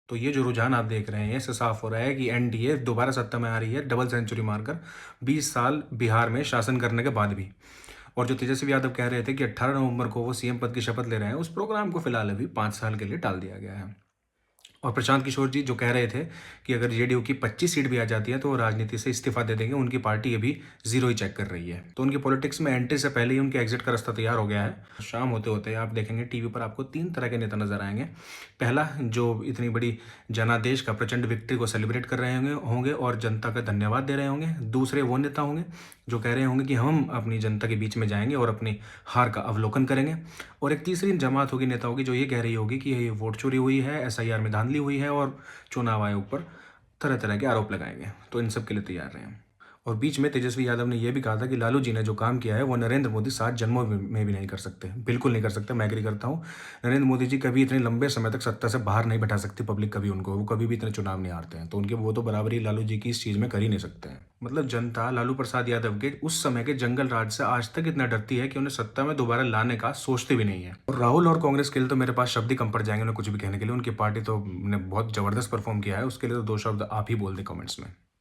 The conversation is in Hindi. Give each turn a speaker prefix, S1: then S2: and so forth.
S1: तो ये जो रुझान आप देख रहे हैं इससे साफ हो रहा है कि एनडीए दोबारा सत्ता में आ रही है, डबल सेंचुरी मारकर 20 साल बिहार में शासन करने के बाद भी। और जो तेजस्वी यादव कह रहे थे कि 18 नवंबर को वो सीएम पद की शपथ ले रहे हैं, उस प्रोग्राम को फिलहाल अभी 5 साल के लिए टाल दिया गया है। और प्रशांत किशोर जी जो कह रहे थे कि अगर जेडीयू की 25 सीट भी आ जाती है तो वो राजनीति से इस्तीफा दे देंगे, उनकी पार्टी अभी जीरो ही चेक कर रही है। तो उनकी पॉलिटिक्स में एंट्री से पहले ही उनके एग्जिट का रास्ता तैयार हो गया है। शाम होते होते आप देखेंगे टीवी पर आपको 3 तरह के नेता नजर आएंगे। पहला, जो इतनी बड़ी जनादेश का प्रचंड विक्ट्री को सेलिब्रेट कर रहे होंगे और जनता का धन्यवाद दे रहे होंगे। दूसरे वो नेता होंगे जो कह रहे होंगे कि हम अपनी जनता के बीच में जाएंगे और अपनी हार का अवलोकन करेंगे। और एक तीसरी जमात होगी, नेता होगी, जो ये कह रही होगी कि ये वोट चोरी हुई है, एसआईआर में धांधली हुई है और चुनाव आयोग पर तरह तरह के आरोप लगाएंगे। तो इन सब के लिए तैयार रहें। और बीच में तेजस्वी यादव ने यह भी कहा था कि लालू जी ने जो काम किया है वो नरेंद्र मोदी 7 जन्मों में भी नहीं कर सकते, बिल्कुल नहीं कर सकते। मैं एग्री करता हूँ। नरेंद्र मोदी जी कभी इतने लंबे समय तक सत्ता से बाहर नहीं बैठा सकती पब्लिक कभी उनको, वो कभी भी इतने चुनाव नहीं हारते हैं। तो उनके वो तो बराबरी लालू जी की इस चीज़ में कर ही नहीं सकते हैं। मतलब जनता लालू प्रसाद यादव के उस समय के जंगल राज से आज तक इतना डरती है कि उन्हें सत्ता में दोबारा लाने का सोचते भी नहीं है। और राहुल और कांग्रेस के लिए तो मेरे पास शब्द ही कम पड़ जाएंगे उन्हें कुछ भी कहने के लिए। उनकी पार्टी तो ने बहुत जबरदस्त परफॉर्म किया है, उसके लिए तो 2 शब्द आप ही बोल दें कमेंट्स में।